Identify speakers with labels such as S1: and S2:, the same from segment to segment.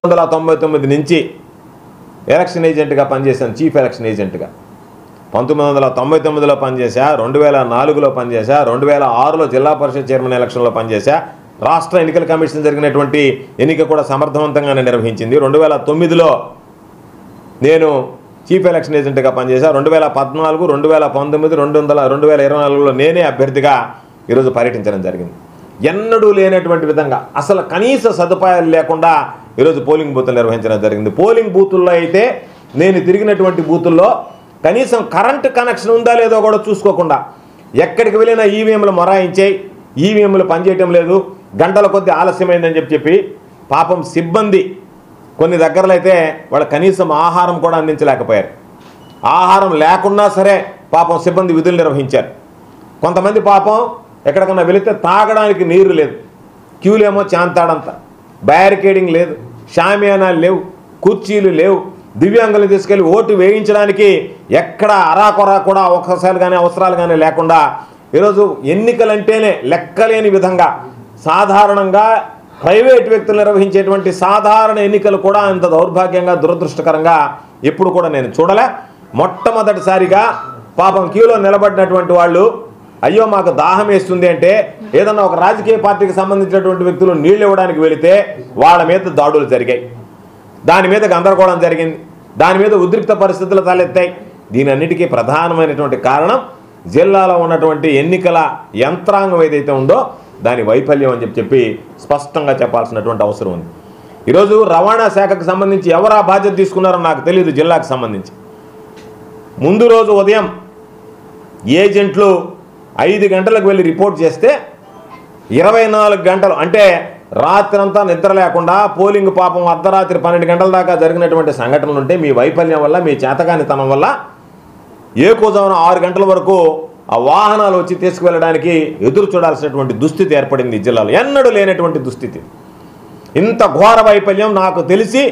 S1: 1999 నుంచి ఎలక్షన్ ఏజెంట్గా పనిచేశాను, చీఫ్ ఎలక్షన్ ఏజెంట్గా. 1999లో పనిచేశా, 2004లో పనిచేశా, 2006లో జిల్లా పరిషత్ చైర్మన్ ఎలక్షన్లో పనిచేశా. రాష్ట్ర ఎన్నికల కమిషన్ జరిగినటువంటి ఎన్నిక కూడా సమర్థవంతంగానే నిర్వహించింది. 2009లో నేను చీఫ్ ఎలక్షన్ ఏజెంట్గా పనిచేశా. 2014, 2019, 2024లో నేనే అభ్యర్థిగా ఈరోజు పర్యటించడం జరిగింది. ఎన్నడూ లేనటువంటి విధంగా అసలు కనీస సదుపాయాలు లేకుండా ఈరోజు పోలింగ్ బూతులు నిర్వహించడం జరిగింది. పోలింగ్ బూతుల్లో అయితే నేను తిరిగినటువంటి బూతుల్లో కనీసం కరెంటు కనెక్షన్ ఉందా లేదో కూడా చూసుకోకుండా ఎక్కడికి వెళ్ళినా ఈవీఎంలు మొరాయించాయి, ఈవీఎంలు పనిచేయటం లేదు, గంటల కొద్ది ఆలస్యమైందని చెప్పి పాపం సిబ్బంది కొన్ని దగ్గరలో అయితే వాళ్ళు కనీసం ఆహారం కూడా అందించలేకపోయారు. ఆహారం లేకున్నా సరే పాపం సిబ్బంది విధులు నిర్వహించారు. కొంతమంది పాపం ఎక్కడికన్నా వెళితే తాగడానికి నీరు లేదు, క్యూలేమో చాంతాడంతా, బ్యారికేడింగ్ లేదు, షామియానాలు లేవు, కుర్చీలు లేవు. దివ్యాంగులను తీసుకెళ్ళి ఓటు వేయించడానికి ఎక్కడ అరాకొరా కూడా ఒక్కసారి కానీ అవసరాలు కానీ లేకుండా ఈరోజు ఎన్నికలంటేనే లెక్కలేని విధంగా సాధారణంగా ప్రైవేట్ వ్యక్తులు నిర్వహించేటువంటి సాధారణ ఎన్నికలు కూడా అంత దౌర్భాగ్యంగా దురదృష్టకరంగా ఎప్పుడు కూడా నేను చూడలే. మొట్టమొదటిసారిగా పాపం క్యూలో నిలబడినటువంటి వాళ్ళు అయ్యో మాకు దాహం వేస్తుంది అంటే ఏదన్నా ఒక రాజకీయ పార్టీకి సంబంధించినటువంటి వ్యక్తులు నీళ్ళు ఇవ్వడానికి వెళితే వాళ్ళ మీద దాడులు జరిగాయి, దాని మీద గందరగోళం జరిగింది, దాని మీద ఉద్రిక్త పరిస్థితులు తలెత్తాయి. దీనన్నిటికీ ప్రధానమైనటువంటి కారణం జిల్లాలో ఉన్నటువంటి ఎన్నికల యంత్రాంగం ఏదైతే ఉందో దాని వైఫల్యం అని చెప్పి స్పష్టంగా చెప్పాల్సినటువంటి అవసరం ఉంది. ఈరోజు రవాణా శాఖకు సంబంధించి ఎవరు ఆ బాధ్యత తీసుకున్నారో నాకు తెలియదు. జిల్లాకు సంబంధించి ముందు రోజు ఉదయం ఏజెంట్లు 5 గంటలకు వెళ్ళి రిపోర్ట్ చేస్తే 24 గంటలు అంటే రాత్రంతా నిద్ర లేకుండా పోలింగ్ పాపం అర్ధరాత్రి 12 గంటల దాకా జరిగినటువంటి సంఘటనలు ఉంటే మీ వైఫల్యం వల్ల, మీ చేతకానితనం వల్ల ఏకోజామున 6 గంటల వరకు ఆ వాహనాలు వచ్చి తీసుకువెళ్ళడానికి ఎదురు చూడాల్సినటువంటి దుస్థితి ఏర్పడింది జిల్లాలో. ఎన్నడూ లేనటువంటి దుస్థితి. ఇంత ఘోర వైఫల్యం నాకు తెలిసి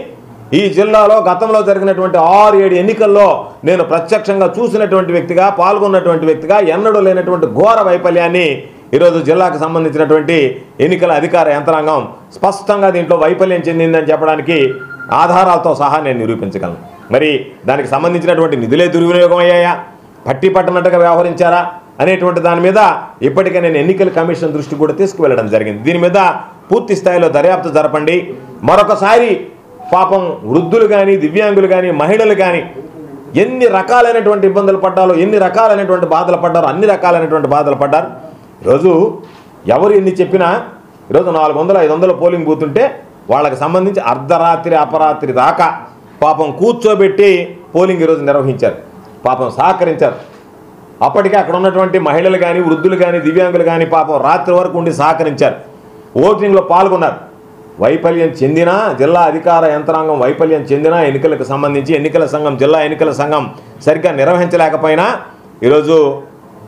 S1: ఈ జిల్లాలో గతంలో జరిగినటువంటి 6-7 ఎన్నికల్లో నేను ప్రత్యక్షంగా చూసినటువంటి వ్యక్తిగా, పాల్గొన్నటువంటి వ్యక్తిగా ఎన్నడూ లేనటువంటి ఘోర వైఫల్యాన్ని ఈరోజు జిల్లాకు సంబంధించినటువంటి ఎన్నికల అధికార యంత్రాంగం స్పష్టంగా దీంట్లో వైఫల్యం చెందిందని చెప్పడానికి ఆధారాలతో సహా నేను నిరూపించగలను. మరి దానికి సంబంధించినటువంటి నిధులే దుర్వినియోగం అయ్యాయా, పట్టి పట్టనట్టుగా వ్యవహరించారా అనేటువంటి దాని మీద ఇప్పటికే నేను ఎన్నికల కమిషన్ దృష్టి కూడా తీసుకువెళ్ళడం జరిగింది. దీని మీద పూర్తి స్థాయిలో దర్యాప్తు జరపండి. మరొకసారి పాపం వృద్ధులు కానీ, దివ్యాంగులు కానీ, మహిళలు కానీ ఎన్ని రకాలైనటువంటి ఇబ్బందులు పడ్డారో, ఎన్ని రకాలైనటువంటి బాధలు పడ్డారో అన్ని రకాలైనటువంటి బాధలు పడ్డారు. ఈరోజు ఎవరు ఎన్ని చెప్పినా ఈరోజు 400-500 పోలింగ్ బూత్ ఉంటే వాళ్ళకి సంబంధించి అర్ధరాత్రి అపరాత్రి దాకా పాపం కూర్చోబెట్టి పోలింగ్ ఈరోజు నిర్వహించారు. పాపం సహకరించారు. అప్పటికే అక్కడ ఉన్నటువంటి మహిళలు కానీ, వృద్ధులు కానీ, దివ్యాంగులు కానీ పాపం రాత్రి వరకు ఉండి సహకరించారు, ఓటింగ్లో పాల్గొన్నారు. వైఫల్యం చెందినా, జిల్లా అధికార యంత్రాంగం వైఫల్యం చెందినా, ఎన్నికలకు సంబంధించి ఎన్నికల సంఘం, జిల్లా ఎన్నికల సంఘం సరిగ్గా నిర్వహించలేకపోయినా ఈరోజు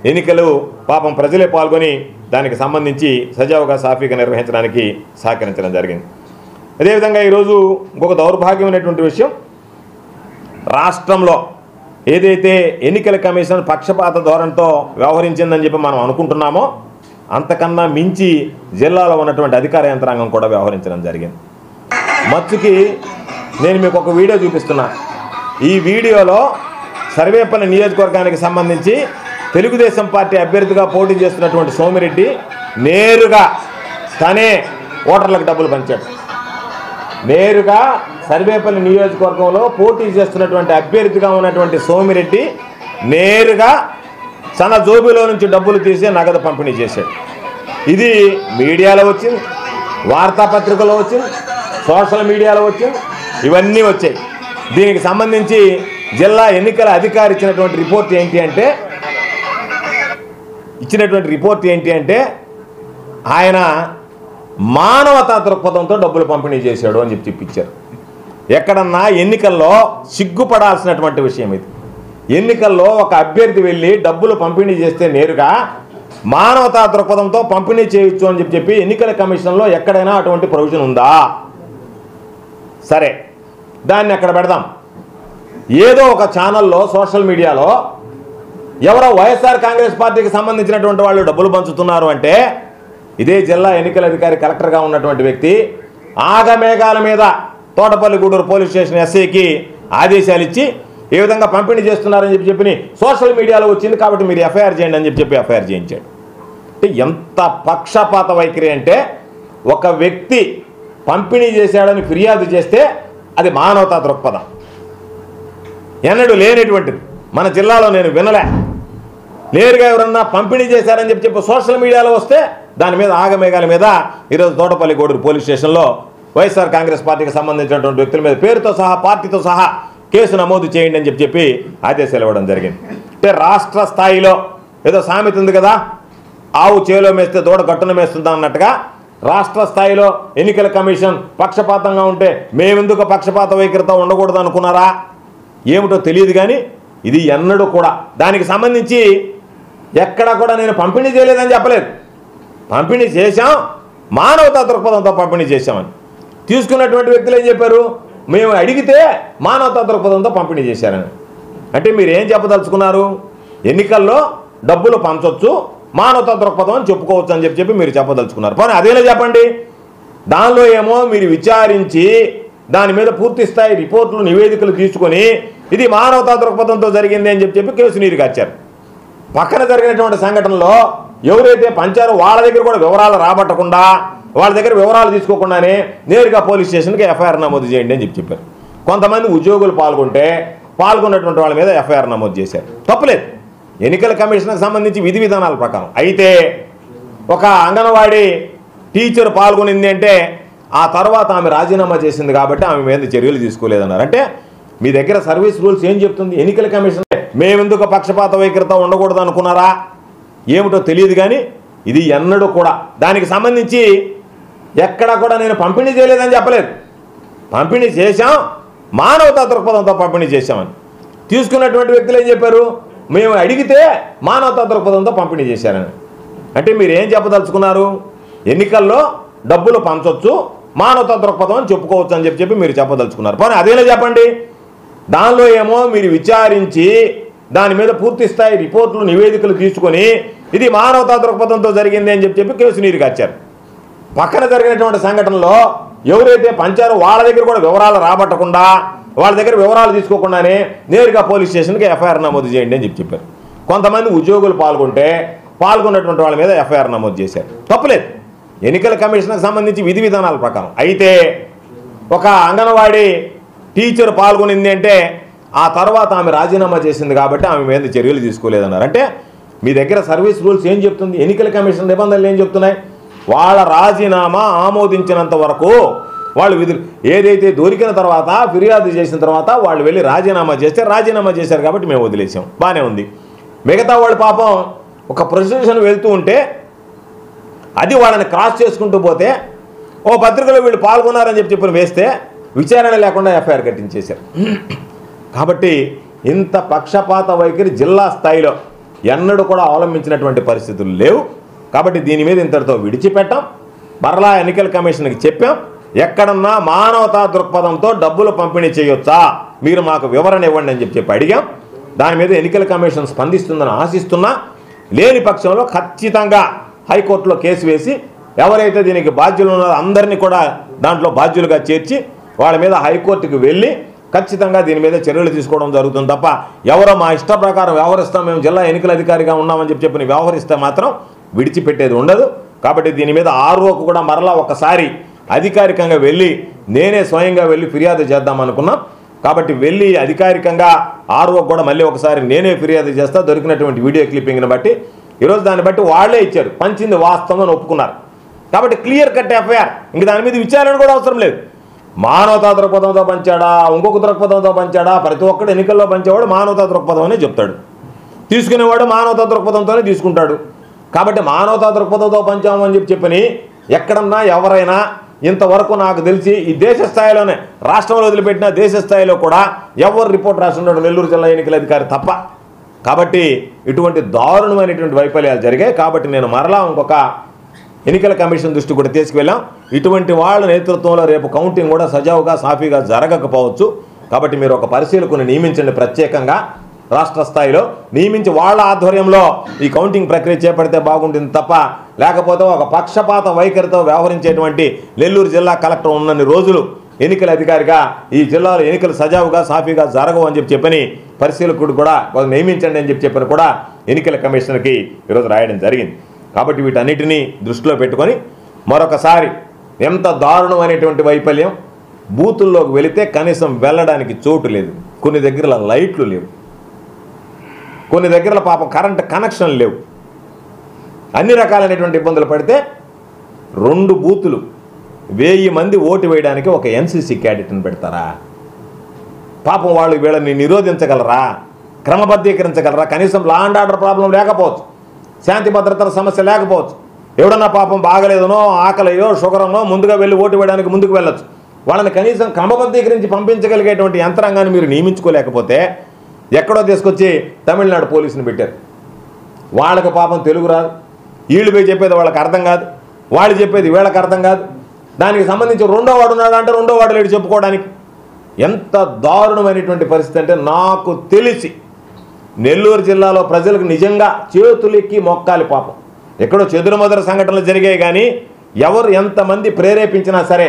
S1: ఎన్నికలు పాపం ప్రజలే పాల్గొని దానికి సంబంధించి సజావుగా సాఫీగా నిర్వహించడానికి సహకరించడం జరిగింది. అదేవిధంగా ఈరోజు ఇంకొక దౌర్భాగ్యమైనటువంటి విషయం, రాష్ట్రంలో ఏదైతే ఎన్నికల కమిషన్ పక్షపాత ధోరణితో వ్యవహరించిందని చెప్పి మనం అనుకుంటున్నామో అంతకన్నా మించి జిల్లాలో ఉన్నటువంటి అధికార యంత్రాంగం కూడా వ్యవహరించడం జరిగింది. మచ్చుకి నేను మీకు ఒక వీడియో చూపిస్తున్నా. ఈ వీడియోలో సర్వేపల్లి నియోజకవర్గానికి సంబంధించి తెలుగుదేశం పార్టీ అభ్యర్థిగా పోటీ చేస్తున్నటువంటి సోమిరెడ్డి నేరుగా తనే ఓటర్లకు డబ్బులు పంచాడు. నేరుగా సర్వేపల్లి నియోజకవర్గంలో పోటీ చేస్తున్నటువంటి అభ్యర్థిగా ఉన్నటువంటి సోమిరెడ్డి నేరుగా తన జోబులో నుంచి డబ్బులు తీసి నగదు పంపిణీ చేశాడు. ఇది మీడియాలో వచ్చింది, వార్తాపత్రికలో వచ్చింది, సోషల్ మీడియాలో వచ్చింది, ఇవన్నీ వచ్చాయి. దీనికి సంబంధించి జిల్లా ఎన్నికల అధికారి ఇచ్చినటువంటి రిపోర్ట్ ఏంటి అంటే ఆయన మానవతా దృక్పథంతో డబ్బులు పంపిణీ చేశాడు అని చెప్పించారు. ఎక్కడన్నా ఎన్నికల్లో సిగ్గుపడాల్సినటువంటి విషయం ఇది. ఎన్నికల్లో ఒక అభ్యర్థి వెళ్ళి డబ్బులు పంపిణీ చేస్తే నేరుగా మానవతా దృక్పథంతో పంపిణీ చేయొచ్చు అని చెప్పి ఎన్నికల కమిషన్లో ఎక్కడైనా అటువంటి ప్రొవిజన్ ఉందా? సరే, దాన్ని అక్కడ పెడదాం. ఏదో ఒక ఛానల్లో, సోషల్ మీడియాలో ఎవరో వైఎస్ఆర్ కాంగ్రెస్ పార్టీకి సంబంధించినటువంటి వాళ్ళు డబ్బులు పంచుతున్నారు అంటే ఇదే జిల్లా ఎన్నికల అధికారి కలెక్టర్గా ఉన్నటువంటి వ్యక్తి ఆగమేఘాల మీద తోటపల్లి గూడూరు పోలీస్ స్టేషన్ ఎస్ఐకి ఆదేశాలు ఇచ్చి ఏ విధంగా పంపిణీ చేస్తున్నారని చెప్పి సోషల్ మీడియాలో వచ్చింది, కాబట్టి మీరు ఎఫ్ఐఆర్ చేయండి అని చెప్పి ఎఫ్ఐఆర్ చేయించాడు. అంటే ఎంత పక్షపాత వైఖరి అంటే, ఒక వ్యక్తి పంపిణీ చేశాడని ఫిర్యాదు చేస్తే అది మానవతా దృక్పథం. ఎన్నడూ లేనటువంటిది మన జిల్లాలో నేను వినలే. నేరుగా ఎవరన్నా పంపిణీ చేశారని చెప్పి సోషల్ మీడియాలో వస్తే దాని మీద ఆగమేఘాల మీద ఈరోజు తోటపల్లి గూడూరు పోలీస్ స్టేషన్లో వైఎస్ఆర్ కాంగ్రెస్ పార్టీకి సంబంధించినటువంటి వ్యక్తుల మీద పేరుతో సహా పార్టీతో సహా కేసు నమోదు చేయండి అని చెప్పి ఆదేశాలు ఇవ్వడం జరిగింది. అంటే రాష్ట్ర స్థాయిలో ఏదో సామెత ఉంది కదా, ఆవు చేలో మేస్తే దూడ గట్టున మేస్తుందా అన్నట్టుగా రాష్ట్ర స్థాయిలో ఎన్నికల కమిషన్ పక్షపాతంగా ఉంటే మేమెందుకు పక్షపాత వైఖరితో ఉండకూడదు అనుకున్నారా ఏమిటో తెలియదు. కానీ ఇది ఎన్నడూ కూడా దానికి సంబంధించి ఎక్కడా కూడా నేను పంపిణీ చేయలేదని చెప్పలేదు. పంపిణీ చేశాం, మానవతా దృక్పథంతో పంపిణీ చేశామని. తీసుకున్నటువంటి వ్యక్తులు ఏం చెప్పారు, మేము అడిగితే మానవతా దృక్పథంతో పంపిణీ చేశారని. అంటే మీరు ఏం చెప్పదలుచుకున్నారు, ఎన్నికల్లో డబ్బులు పంచవచ్చు, మానవతా దృక్పథం అని చెప్పుకోవచ్చు అని చెప్పి మీరు చెప్పదలుచుకున్నారు. పోనీ అదేలా చెప్పండి. దానిలో ఏమో మీరు విచారించి దాని మీద పూర్తి స్థాయి రిపోర్టులు నివేదికలు తీసుకొని ఇది మానవతా దృక్పథంతో జరిగింది అని చెప్పి కేసు నీరు కచ్చారు. పక్కన జరిగినటువంటి సంఘటనలో ఎవరైతే పంచారో వాళ్ళ దగ్గర కూడా వివరాలు రాబట్టకుండా, వాళ్ళ దగ్గర వివరాలు తీసుకోకుండానే నేరుగా పోలీస్ స్టేషన్కి ఎఫ్ఐఆర్ నమోదు చేయండి అని చెప్పారు. కొంతమంది ఉద్యోగులు పాల్గొన్నటువంటి వాళ్ళ మీద ఎఫ్ఐఆర్ నమోదు చేశారు. తప్పులేదు, ఎన్నికల కమిషన్కి సంబంధించి విధి విధానాల ప్రకారం. అయితే ఒక అంగన్వాడీ టీచర్ పాల్గొనింది అంటే ఆ తర్వాత ఆమె రాజీనామా చేసింది కాబట్టి ఆమె మీద చర్యలు తీసుకోలేదన్నారు. అంటే మీ దగ్గర సర్వీస్ రూల్స్ ఏం చెప్తుంది, ఎన్నికల కమిషన్ మేమెందుకు పక్షపాత వైఖరితో ఉండకూడదు అనుకున్నారా ఏమిటో తెలియదు. కానీ ఇది ఎన్నడూ కూడా దానికి సంబంధించి ఎక్కడా కూడా నేను పంపిణీ చేయలేదని చెప్పలేదు. పంపిణీ చేశాం, మానవతా దృక్పథంతో పంపిణీ చేశామని. తీసుకున్నటువంటి వ్యక్తులు ఏం చెప్పారు, మేము అడిగితే మానవతా దృక్పథంతో పంపిణీ చేశారని. అంటే మీరు ఏం చెప్పదలుచుకున్నారు, ఎన్నికల్లో డబ్బులు పంచవచ్చు, మానవతా దృక్పథం అని చెప్పుకోవచ్చు అని చెప్పి మీరు చెప్పదలుచుకున్నారు. పోనీ అదేలా చెప్పండి. దానిలో ఏమో మీరు విచారించి దాని మీద పూర్తి స్థాయి రిపోర్టులు నివేదికలు తీసుకొని ఇది మానవతా దృక్పథంతో జరిగింది అని చెప్పి కేసు నీరు కచ్చారు. పక్కన జరిగినటువంటి సంఘటనలో ఎవరైతే పంచారో వాళ్ళ దగ్గర కూడా వివరాలు రాబట్టకుండా, వాళ్ళ దగ్గర వివరాలు తీసుకోకుండానే నేరుగా పోలీస్ స్టేషన్కి ఎఫ్ఐఆర్ నమోదు చేయండి అని చెప్పారు. కొంతమంది ఉద్యోగులు పాల్గొన్నటువంటి వాళ్ళ మీద ఎఫ్ఐఆర్ నమోదు చేశారు. తప్పులేదు, ఎన్నికల కమిషన్కి సంబంధించి విధి విధానాల ప్రకారం. అయితే ఒక అంగన్వాడీ టీచర్ పాల్గొనింది అంటే ఆ తర్వాత ఆమె రాజీనామా చేసింది కాబట్టి ఆమె మీద చర్యలు తీసుకోలేదన్నారు. అంటే మీ దగ్గర సర్వీస్ రూల్స్ ఏం చెప్తుంది, ఎన్నికల కమిషన్ నిబంధనలు ఏం చెప్తున్నాయి, వాళ్ళ రాజీనామా ఆమోదించినంత వరకు వాళ్ళు విధులు ఏదైతే దొరికిన తర్వాత ఫిర్యాదు చేసిన తర్వాత వాళ్ళు వెళ్ళి రాజీనామా చేస్తే రాజీనామా చేశారు కాబట్టి మేము వదిలేసాం, బాగానే ఉంది. మిగతా వాళ్ళు పాపం ఒక ప్రొసెషన్ వెళ్తూ ఉంటే అది వాళ్ళని క్రాస్ చేసుకుంటూ పోతే ఓ పత్రికలో వీళ్ళు పాల్గొన్నారని చెప్పి వేస్తే విచారణ లేకుండా ఎఫ్ఐఆర్ కట్టించేశారు. కాబట్టి ఇంత పక్షపాత వైఖరి జిల్లా స్థాయిలో ఎన్నడూ కూడా అవలంబించినటువంటి పరిస్థితులు లేవు. కాబట్టి దీని మీద ఇంతటితో విడిచిపెట్టాం. మరలా ఎన్నికల కమిషన్కి చెప్పాం, ఎక్కడన్నా మానవతా దృక్పథంతో డబ్బులు పంపిణీ చేయొచ్చా, మీరు మాకు వివరణ ఇవ్వండి అని చెప్పి అడిగాం. దాని మీద ఎన్నికల కమిషన్ స్పందిస్తుందని ఆశిస్తున్నా. లేని పక్షంలో ఖచ్చితంగా హైకోర్టులో కేసు వేసి ఎవరైతే దీనికి బాధ్యులు ఉన్నారో అందరినీ కూడా దాంట్లో బాధ్యులుగా చేర్చి వాళ్ళ మీద హైకోర్టుకి వెళ్ళి ఖచ్చితంగా దీని మీద చర్యలు తీసుకోవడం జరుగుతుంది తప్ప ఎవరో మా ఇష్ట ప్రకారం వ్యవహరిస్తాం, మేము జిల్లా ఎన్నికల అధికారిగా ఉన్నామని చెప్పి వ్యవహరిస్తే మాత్రం విడిచిపెట్టేది ఉండదు. కాబట్టి దీని మీద ఆర్ఓకు కూడా మరలా ఒకసారి అధికారికంగా వెళ్ళి నేనే స్వయంగా వెళ్ళి ఫిర్యాదు చేద్దాం అనుకున్నాం. కాబట్టి వెళ్ళి అధికారికంగా ఆర్ఓకు కూడా మళ్ళీ ఒకసారి నేనే ఫిర్యాదు చేస్తా. దొరికినటువంటి వీడియో క్లిప్పింగ్ని బట్టి ఈరోజు దాన్ని బట్టి వాళ్లే ఇచ్చారు, పంచింది వాస్తవం ఒప్పుకున్నారు. కాబట్టి క్లియర్ కట్ ఎఫ్ఐఆర్, ఇంక దాని మీద విచారణ కూడా అవసరం లేదు. మానవతా దృక్పథంతో పంచాడా, ఇంకొక దృక్పథంతో పంచాడా, ప్రతి ఒక్కడు ఎన్నికల్లో పంచేవాడు మానవతా దృక్పథం అనే చెప్తాడు, తీసుకునేవాడు మానవతా దృక్పథంతోనే తీసుకుంటాడు. కాబట్టి మానవతా దృక్పథంతో పంచామని చెప్పని ఎక్కడన్నా ఎవరైనా ఇంతవరకు నాకు తెలిసి ఈ దేశ స్థాయిలోనే, రాష్ట్రంలో వదిలిపెట్టిన దేశ స్థాయిలో కూడా ఎవరు రిపోర్ట్ రాస్తున్నాడు నెల్లూరు జిల్లా ఎన్నికల అధికారి తప్ప. కాబట్టి ఇటువంటి దారుణమైనటువంటి వైఫల్యాలు జరిగాయి. కాబట్టి నేను మరలా ఇంకొక ఎన్నికల కమిషన్ దృష్టి కూడా తీసుకువెళ్ళాం. ఇటువంటి వాళ్ళ నేతృత్వంలో రేపు కౌంటింగ్ కూడా సజావుగా సాఫీగా జరగకపోవచ్చు. కాబట్టి మీరు ఒక పరిశీలకుని నియమించండి, ప్రత్యేకంగా రాష్ట్ర స్థాయిలో నియమించి వాళ్ళ ఆధ్వర్యంలో ఈ కౌంటింగ్ ప్రక్రియ చేపడితే బాగుంటుంది తప్ప లేకపోతే ఒక పక్షపాత వైఖరితో వ్యవహరించేటువంటి నెల్లూరు జిల్లా కలెక్టర్ ఉన్నన్ని రోజులు ఎన్నికల అధికారిగా ఈ జిల్లాలో ఎన్నికలు సజావుగా సాఫీగా జరగవు అని చెప్పని పరిశీలకుడు కూడా నియమించండి అని చెప్పని కూడా ఎన్నికల కమిషనర్కి ఈరోజు రాయడం జరిగింది. కాబట్టి వీటన్నిటినీ దృష్టిలో పెట్టుకొని మరొకసారి ఎంత దారుణమైనటువంటి వైఫల్యం, బూతుల్లోకి వెళితే కనీసం వెళ్ళడానికి చోటు లేదు, కొన్ని దగ్గర లైట్లు లేవు, కొన్ని దగ్గర పాపం కరెంట్ కనెక్షన్ లేవు, అన్ని రకాలైనటువంటి ఇబ్బందులు పడితే 2 బూతులు 1000 మంది ఓటు వేయడానికి ఒక ఎన్సీసీ క్యాడెట్ని పెడతారా? పాపం వాళ్ళు వీళ్ళని నిరోధించగలరా, క్రమబద్ధీకరించగలరా? కనీసం లా అండ్ ఆర్డర్ ప్రాబ్లం లేకపోవచ్చు, శాంతి భద్రతల సమస్య లేకపోవచ్చు, ఎవడన్నా పాపం బాగలేదనో ఆకలియో షుగరనో ముందుగా వెళ్ళి ఓటు వేయడానికి ముందుకు వెళ్ళొచ్చు. వాళ్ళని కనీసం క్రమబద్ధీకరించి పంపించగలిగేటువంటి యంత్రాంగాన్ని మీరు నియమించుకోలేకపోతే ఎక్కడో తీసుకొచ్చి తమిళనాడు పోలీసుని పెట్టారు. వాళ్ళకి పాపం తెలుగు రాదు, వీళ్ళు పోయి చెప్పేది వాళ్ళకి అర్థం కాదు, వాళ్ళు చెప్పేది వీళ్ళకి అర్థం కాదు. దానికి సంబంధించి 2వ వాడు ఉన్నాడు అంటే 2వ వాడు లేడు చెప్పుకోవడానికి. ఎంత దారుణమైనటువంటి పరిస్థితి అంటే నాకు తెలిసి నెల్లూరు జిల్లాలో ప్రజలకు నిజంగా చేతులెక్కి మొక్కాలి పాపం. ఎక్కడో చెదురుమదురు సంఘటనలు జరిగాయి కానీ ఎవరు ఎంతమంది ప్రేరేపించినా సరే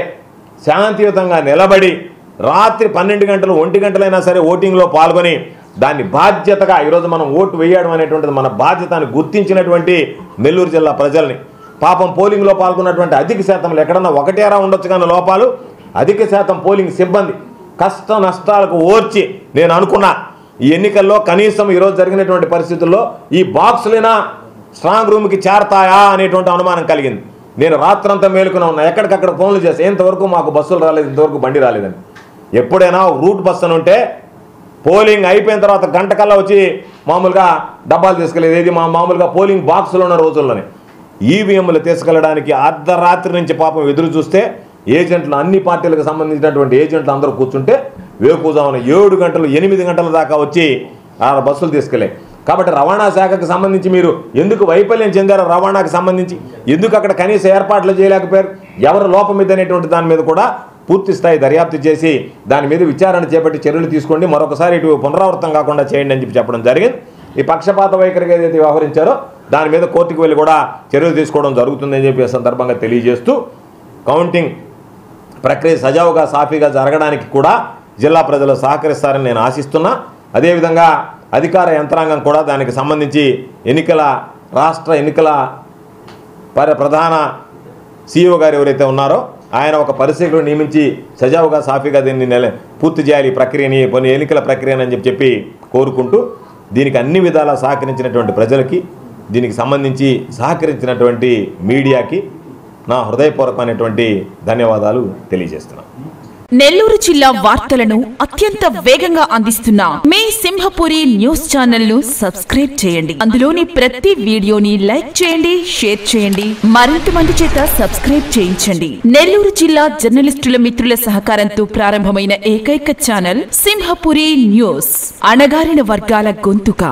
S1: శాంతియుతంగా నిలబడి రాత్రి 12 గంటలు 1 గంటలైనా సరే ఓటింగ్లో పాల్గొని దాన్ని బాధ్యతగా ఈరోజు మనం ఓటు వేయడం అనేటువంటిది మన బాధ్యతను గుర్తించినటువంటి నెల్లూరు జిల్లా ప్రజల్ని, పాపం పోలింగ్లో పాల్గొన్నటువంటి అధిక శాతంలో ఎక్కడన్నా 1 ఉండొచ్చు కానీ లోపాలు, అధిక శాతం పోలింగ్ సిబ్బంది కష్ట నష్టాలకు ఓర్చి నేను అనుకున్నా ఈ ఎన్నికల్లో కనీసం ఈరోజు జరిగినటువంటి పరిస్థితుల్లో ఈ బాక్సులైనా స్ట్రాంగ్ రూమ్కి చేరతాయా అనేటువంటి అనుమానం కలిగింది. నేను రాత్రంతా మేలుకునే ఉన్నా, ఎక్కడికక్కడ ఫోన్లు చేసి ఇంతవరకు మాకు బస్సులు రాలేదు, ఇంతవరకు బండి రాలేదని. ఎప్పుడైనా రూట్ బస్సు అని ఉంటే పోలింగ్ అయిపోయిన తర్వాత గంట కల్లా వచ్చి మామూలుగా డబ్బాలు తీసుకెళ్ళేది. ఏది మామూలుగా పోలింగ్ బాక్సులు ఉన్న రోజుల్లోనే ఈవీఎంలు తీసుకెళ్ళడానికి అర్ధరాత్రి నుంచి పాపం ఎదురు చూస్తే ఏజెంట్లు, అన్ని పార్టీలకు సంబంధించినటువంటి ఏజెంట్లు అందరూ కూర్చుంటే వేకుజామున 7 గంటలు 8 గంటల దాకా వచ్చి ఆ బస్సులు తీసుకెళ్ళాయి. కాబట్టి రవాణా శాఖకు సంబంధించి మీరు ఎందుకు వైఫల్యం చెందారో, రవాణాకు సంబంధించి ఎందుకు అక్కడ కనీస ఏర్పాట్లు చేయలేకపోయారు, ఎవరు లోపం మీద అనేటువంటి దాని మీద కూడా పూర్తి స్థాయి దర్యాప్తు చేసి దాని మీద విచారణ చేపట్టి చర్యలు తీసుకోండి, మరొకసారి ఇటు పునరావృతం కాకుండా చేయండి అని చెప్పడం జరిగింది. ఈ పక్షపాత వైఖరిగా ఏదైతే వ్యవహరించారో దాని మీద కోర్టుకు వెళ్ళి కూడా చర్యలు తీసుకోవడం జరుగుతుందని చెప్పి సందర్భంగా తెలియజేస్తూ కౌంటింగ్ ప్రక్రియ సజావుగా సాఫీగా జరగడానికి కూడా జిల్లా ప్రజలు సహకరిస్తారని నేను ఆశిస్తున్నా. అదేవిధంగా అధికార యంత్రాంగం కూడా దానికి సంబంధించి రాష్ట్ర ఎన్నికల ప్రధాన సీఈఓ గారు ఎవరైతే ఉన్నారో ఆయన ఒక పరిశీలకుడు నియమించి సజావుగా సాఫీగా దీన్ని పూర్తి చేయాలి ఈ ప్రక్రియని, కొన్ని ఎన్నికల ప్రక్రియని అని చెప్పి కోరుకుంటూ దీనికి అన్ని విధాలా సహకరించినటువంటి ప్రజలకి, దీనికి సంబంధించి సహకరించినటువంటి మీడియాకి నా హృదయపూర్వకమైనటువంటి ధన్యవాదాలు తెలియజేస్తున్నాను.
S2: నెల్లూరు జిల్లా వార్తలను అత్యంత వేగంగా అందిస్తున్న మీ సింహపురి న్యూస్ ఛానల్ ను సబ్స్క్రైబ్ చేయండి. అందులోని ప్రతి వీడియోని లైక్ చేయండి, షేర్ చేయండి, మరింత మంది చేత సబ్స్క్రైబ్ చేయించండి. నెల్లూరు జిల్లా జర్నలిస్టుల మిత్రుల సహకారంతో ప్రారంభమైన ఏకైక ఛానల్ సింహపురి న్యూస్, అణగారిన వర్గాల గొంతుక.